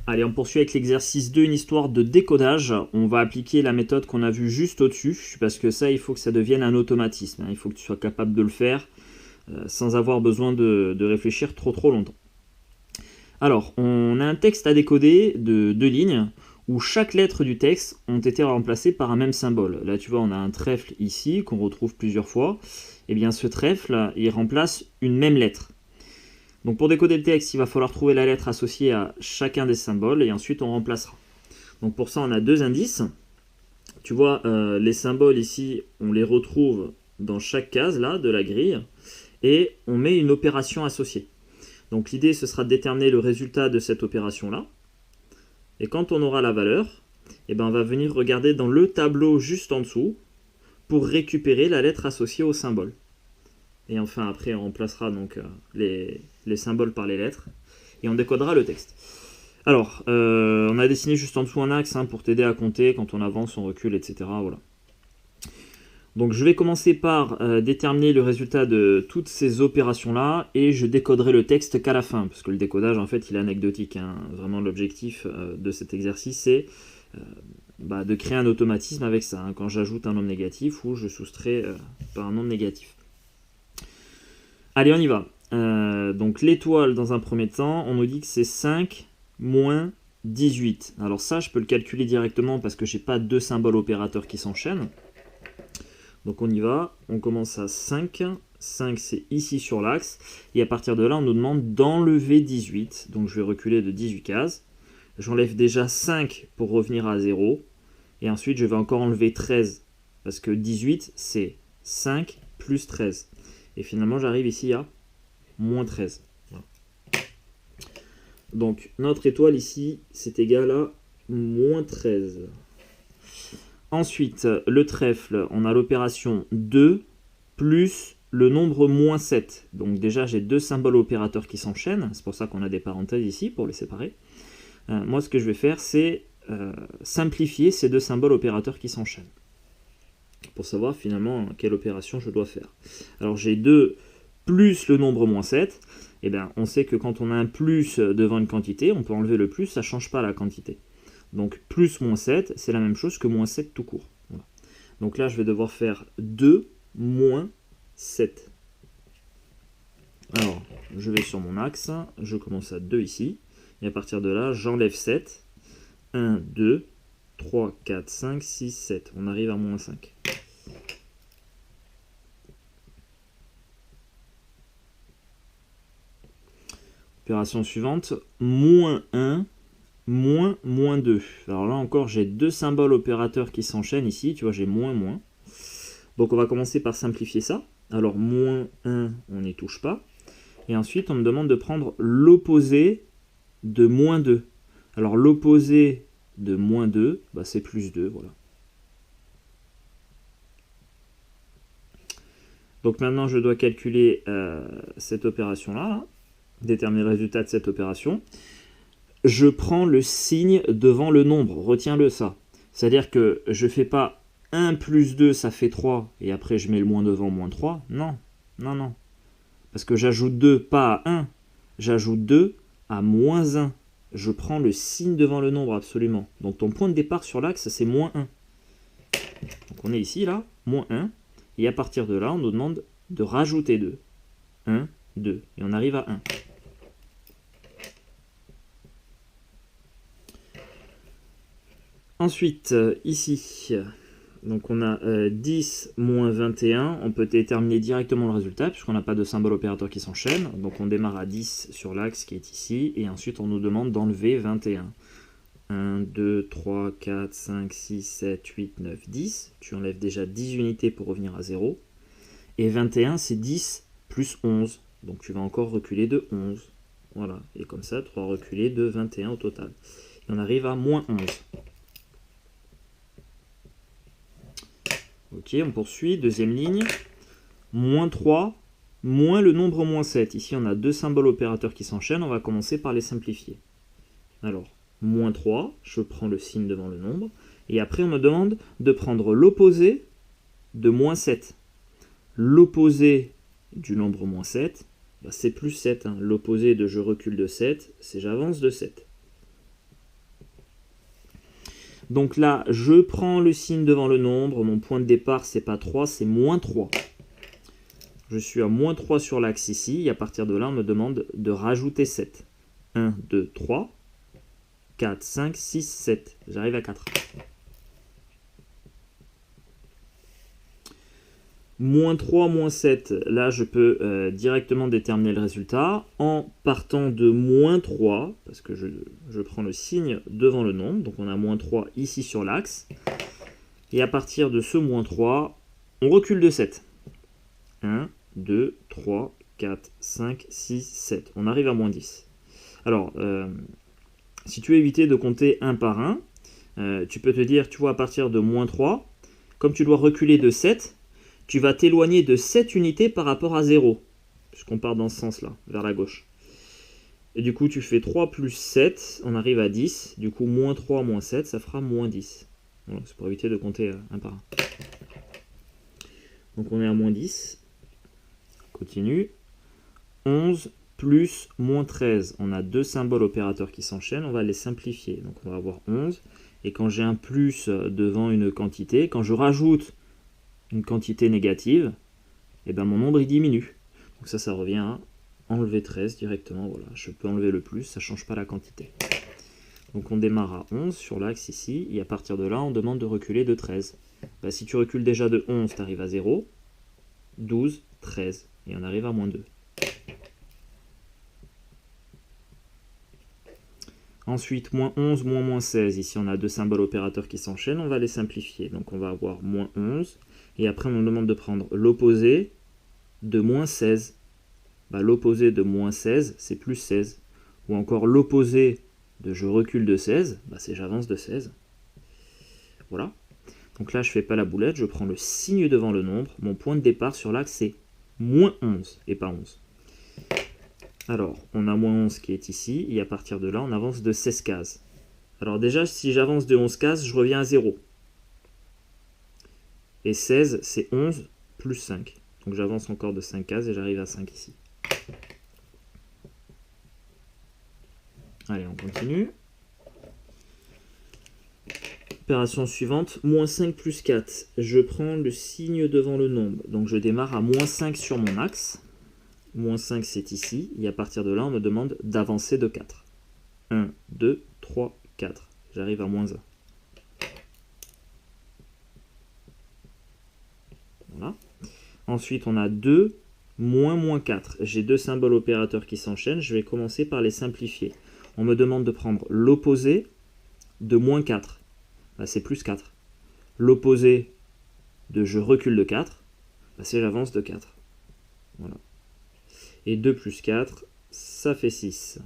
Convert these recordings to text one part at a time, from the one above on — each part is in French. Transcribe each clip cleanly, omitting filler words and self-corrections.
Allez, on poursuit avec l'exercice 2, une histoire de décodage. On va appliquer la méthode qu'on a vue juste au-dessus, parce que ça, il faut que ça devienne un automatisme. Il faut que tu sois capable de le faire sans avoir besoin de réfléchir trop longtemps. Alors, on a un texte à décoder de 2 lignes, où chaque lettre du texte ont été remplacées par un même symbole. Là, tu vois, on a un trèfle ici, qu'on retrouve plusieurs fois. Et bien, ce trèfle, il remplace une même lettre. Donc pour décoder le texte, il va falloir trouver la lettre associée à chacun des symboles et ensuite on remplacera. Donc pour ça, on a 2 indices. Tu vois, les symboles ici, on les retrouve dans chaque case là de la grille et on met une opération associée. Donc l'idée, ce sera de déterminer le résultat de cette opération-là. Et quand on aura la valeur, eh ben, on va venir regarder dans le tableau juste en dessous pour récupérer la lettre associée au symbole. Et enfin, après, on remplacera donc les symboles par les lettres. Et on décodera le texte. Alors, on a dessiné juste en dessous un axe pour t'aider à compter quand on avance, on recule, etc. Voilà. Donc, je vais commencer par déterminer le résultat de toutes ces opérations-là. Et je décoderai le texte qu'à la fin. Parce que le décodage, en fait, il est anecdotique. Vraiment, l'objectif de cet exercice, c'est de créer un automatisme avec ça. Quand j'ajoute un nombre négatif ou je soustrais par un nombre négatif. Allez, on y va. Donc l'étoile, dans un premier temps, on nous dit que c'est 5 moins 18. Alors ça, je peux le calculer directement parce que je n'ai pas 2 symboles opérateurs qui s'enchaînent. Donc on y va. On commence à 5. 5, c'est ici sur l'axe. Et à partir de là, on nous demande d'enlever 18. Donc je vais reculer de 18 cases. J'enlève déjà 5 pour revenir à 0. Et ensuite, je vais encore enlever 13. Parce que 18, c'est 5 plus 13. Et finalement, j'arrive ici à moins 13. Voilà. Donc, notre étoile ici, c'est égal à moins 13. Ensuite, le trèfle, on a l'opération 2 plus le nombre moins 7. Donc déjà, j'ai 2 symboles opérateurs qui s'enchaînent. C'est pour ça qu'on a des parenthèses ici, pour les séparer. Moi, ce que je vais faire, c'est simplifier ces 2 symboles opérateurs qui s'enchaînent. Pour savoir finalement quelle opération je dois faire. Alors j'ai 2 plus le nombre moins 7. Et bien on sait que quand on a un plus devant une quantité, on peut enlever le plus, ça ne change pas la quantité. Donc plus moins 7, c'est la même chose que moins 7 tout court. Voilà. Donc là je vais devoir faire 2 moins 7. Alors je vais sur mon axe, je commence à 2 ici. Et à partir de là, j'enlève 7. 1, 2, 3, 4, 5, 6, 7. On arrive à moins 5. Opération suivante, moins 1, moins 2. Alors là encore, j'ai 2 symboles opérateurs qui s'enchaînent ici. Tu vois, j'ai moins. Donc on va commencer par simplifier ça. Alors moins 1, on n'y touche pas. Et ensuite, on me demande de prendre l'opposé de moins 2. Alors l'opposé de moins 2, c'est plus 2, voilà. Donc maintenant, je dois calculer cette opération-là, déterminer le résultat de cette opération. Je prends le signe devant le nombre, retiens-le ça. C'est-à-dire que je ne fais pas 1 plus 2, ça fait 3, et après je mets le moins devant, moins 3. Non. Parce que j'ajoute 2 pas à 1, j'ajoute 2 à moins 1. Je prends le signe devant le nombre, absolument. Donc ton point de départ sur l'axe, c'est moins 1. Donc on est ici, là, moins 1. Et à partir de là, on nous demande de rajouter 2. 1, 2. Et on arrive à 1. Ensuite, ici, donc on a 10 moins 21. On peut déterminer directement le résultat, puisqu'on n'a pas de symbole opérateur qui s'enchaîne. Donc on démarre à 10 sur l'axe qui est ici. Et ensuite, on nous demande d'enlever 21. 1, 2, 3, 4, 5, 6, 7, 8, 9, 10. Tu enlèves déjà 10 unités pour revenir à 0. Et 21, c'est 10 plus 11. Donc tu vas encore reculer de 11. Voilà. Et comme ça, tu vas reculer de 21 au total. Et on arrive à moins 11. Ok, on poursuit. Deuxième ligne. Moins 3, moins le nombre moins 7. Ici, on a 2 symboles opérateurs qui s'enchaînent. On va commencer par les simplifier. Alors, moins 3, je prends le signe devant le nombre. Et après, on me demande de prendre l'opposé de moins 7. L'opposé du nombre moins 7, c'est plus 7. L'opposé de je recule de 7, c'est j'avance de 7. Donc là, je prends le signe devant le nombre. Mon point de départ, c'est pas 3, c'est moins 3. Je suis à moins 3 sur l'axe ici. Et à partir de là, on me demande de rajouter 7. 1, 2, 3, 4, 5, 6, 7. J'arrive à 4. Moins 3, moins 7, là je peux directement déterminer le résultat en partant de moins 3, parce que je prends le signe devant le nombre, donc on a moins 3 ici sur l'axe, et à partir de ce moins 3, on recule de 7. 1, 2, 3, 4, 5, 6, 7. On arrive à moins 10. Alors, si tu veux éviter de compter un par un, tu peux te dire, tu vois, à partir de moins 3, comme tu dois reculer de 7, tu vas t'éloigner de 7 unités par rapport à 0, puisqu'on part dans ce sens-là, vers la gauche. Et du coup, tu fais 3 plus 7, on arrive à 10. Du coup, moins 3, moins 7, ça fera moins 10. Voilà, c'est pour éviter de compter un par un. Donc on est à moins 10. Continue. 11 plus moins 13. On a deux symboles opérateurs qui s'enchaînent, on va les simplifier. Donc on va avoir 11. Et quand j'ai un plus devant une quantité, quand je rajoute une quantité négative, et ben mon nombre il diminue. Donc ça revient à enlever 13 directement. Voilà, je peux enlever le plus, ça ne change pas la quantité. Donc on démarre à 11 sur l'axe ici, et à partir de là, on demande de reculer de 13. Ben, si tu recules déjà de 11, tu arrives à 0, 12, 13, et on arrive à moins 2. Ensuite, moins 11, moins 16. Ici, on a deux symboles opérateurs qui s'enchaînent. On va les simplifier. Donc, on va avoir moins 11. Et après, on nous demande de prendre l'opposé de moins 16. Bah, l'opposé de moins 16, c'est plus 16. Ou encore l'opposé de je recule de 16, bah, c'est j'avance de 16. Voilà. Donc là, je ne fais pas la boulette. Je prends le signe devant le nombre. Mon point de départ sur l'axe, c'est moins 11 et pas 11. Alors, on a moins 11 qui est ici, et à partir de là, on avance de 16 cases. Alors déjà, si j'avance de 11 cases, je reviens à 0. Et 16, c'est 11 plus 5. Donc j'avance encore de 5 cases et j'arrive à 5 ici. Allez, on continue. Opération suivante, moins 5 plus 4. Je prends le signe devant le nombre. Donc je démarre à moins 5 sur mon axe. Moins 5, c'est ici. Et à partir de là, on me demande d'avancer de 4. 1, 2, 3, 4. J'arrive à moins 1. Voilà. Ensuite, on a 2, moins 4. J'ai deux symboles opérateurs qui s'enchaînent. Je vais commencer par les simplifier. On me demande de prendre l'opposé de moins 4. Bah, c'est plus 4. L'opposé de je recule de 4, bah, c'est j'avance de 4. Voilà. Et 2 plus 4, ça fait 6.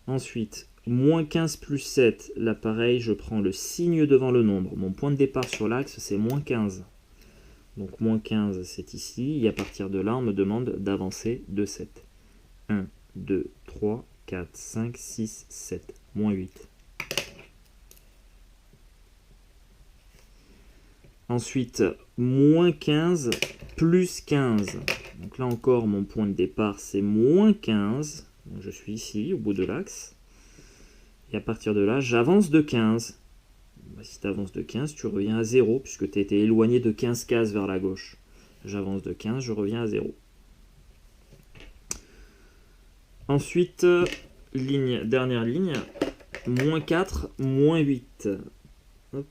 Ensuite, moins 15 plus 7, là pareil, je prends le signe devant le nombre. Mon point de départ sur l'axe, c'est moins 15. Donc moins 15, c'est ici. Et à partir de là, on me demande d'avancer de 7. 1, 2, 3, 4, 5, 6, 7. Moins 8. Ensuite, moins 15 plus 15. Donc là encore, mon point de départ, c'est moins 15. Donc je suis ici, au bout de l'axe. Et à partir de là, j'avance de 15. Bah, si tu avances de 15, tu reviens à 0, puisque tu étais éloigné de 15 cases vers la gauche. J'avance de 15, je reviens à 0. Ensuite, dernière ligne, moins 4, moins 8. Hop,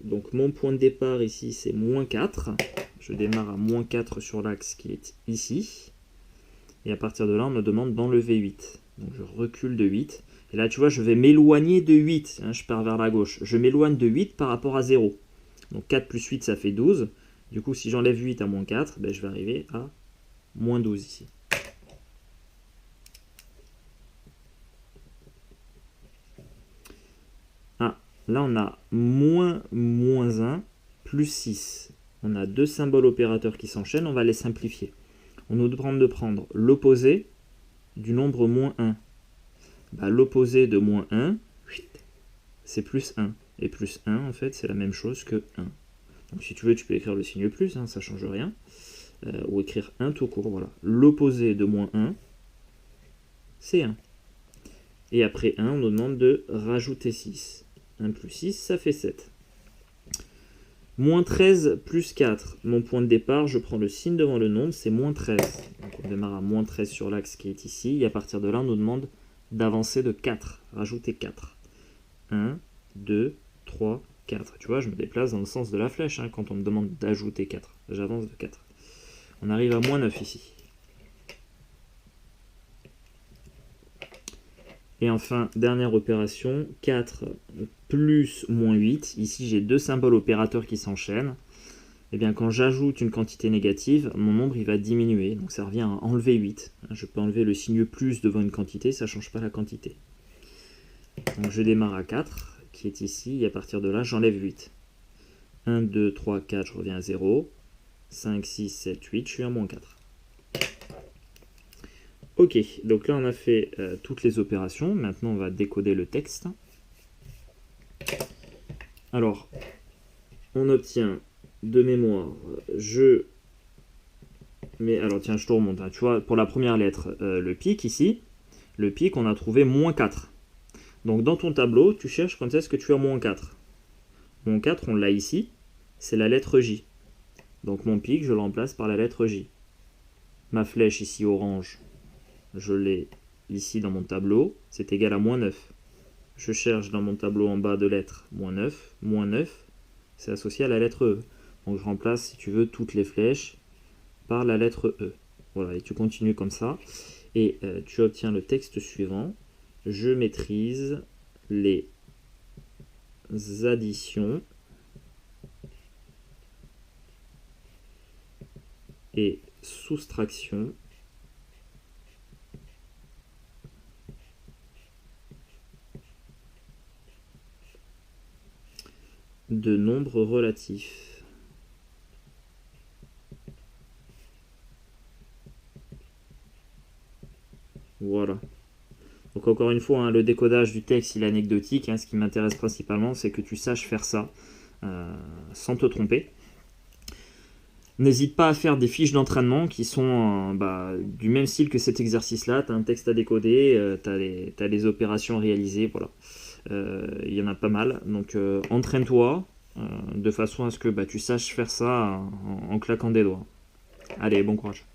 donc mon point de départ ici, c'est moins 4. Je démarre à moins 4 sur l'axe qui est ici. Et à partir de là, on me demande d'enlever 8. Donc je recule de 8. Et là, tu vois, je vais m'éloigner de 8. Hein, je pars vers la gauche. Je m'éloigne de 8 par rapport à 0. Donc 4 plus 8, ça fait 12. Du coup, si j'enlève 8 à moins 4, ben, je vais arriver à moins 12 ici. Ah, là, on a moins 1 plus 6. On a deux symboles opérateurs qui s'enchaînent. On va les simplifier. On nous demande de prendre l'opposé du nombre moins 1. Bah, l'opposé de moins 1, c'est plus 1. Et plus 1, en fait, c'est la même chose que 1. Donc si tu veux, tu peux écrire le signe plus, hein, ça ne change rien. Ou écrire 1 tout court, voilà. L'opposé de moins 1, c'est 1. Et après 1, on nous demande de rajouter 6. 1 plus 6, ça fait 7. Moins 13 plus 4. Mon point de départ, je prends le signe devant le nombre, c'est moins 13. Donc on démarre à moins 13 sur l'axe qui est ici. Et à partir de là, on nous demande d'avancer de 4. Rajouter 4. 1, 2, 3, 4. Tu vois, je me déplace dans le sens de la flèche hein, quand on me demande d'ajouter 4. J'avance de 4. On arrive à moins 9 ici. Et enfin, dernière opération, 4 plus moins 8. Ici, j'ai deux symboles opérateurs qui s'enchaînent. Et bien, quand j'ajoute une quantité négative, mon nombre il va diminuer. Donc ça revient à enlever 8. Je peux enlever le signe plus devant une quantité, ça ne change pas la quantité. Donc je démarre à 4, qui est ici, et à partir de là, j'enlève 8. 1, 2, 3, 4, je reviens à 0. 5, 6, 7, 8, je suis à moins 4. Ok, donc là on a fait toutes les opérations. Maintenant on va décoder le texte. Alors, on obtient de mémoire, alors tiens, je te remonte. Hein, tu vois, pour la première lettre, le pic ici, le pic on a trouvé moins 4. Donc dans ton tableau, tu cherches quand est-ce que tu as moins 4. Moins 4, on l'a ici, c'est la lettre J. Donc mon pic, je le remplace par la lettre J. Ma flèche ici orange, je l'ai ici dans mon tableau, c'est égal à moins 9. Je cherche dans mon tableau en bas de lettres moins 9. Moins 9, c'est associé à la lettre E. Donc je remplace, si tu veux, toutes les flèches par la lettre E. Voilà, et tu continues comme ça. Et tu obtiens le texte suivant. Je maîtrise les additions et soustractions de nombres relatifs. Voilà. Donc encore une fois, hein, le décodage du texte, il est anecdotique. Hein, ce qui m'intéresse principalement, c'est que tu saches faire ça sans te tromper. N'hésite pas à faire des fiches d'entraînement qui sont du même style que cet exercice-là. Tu as un texte à décoder, tu as les opérations réalisées, voilà. Il y en a pas mal. Donc entraîne-toi de façon à ce que tu saches faire ça en claquant des doigts. Allez, bon courage.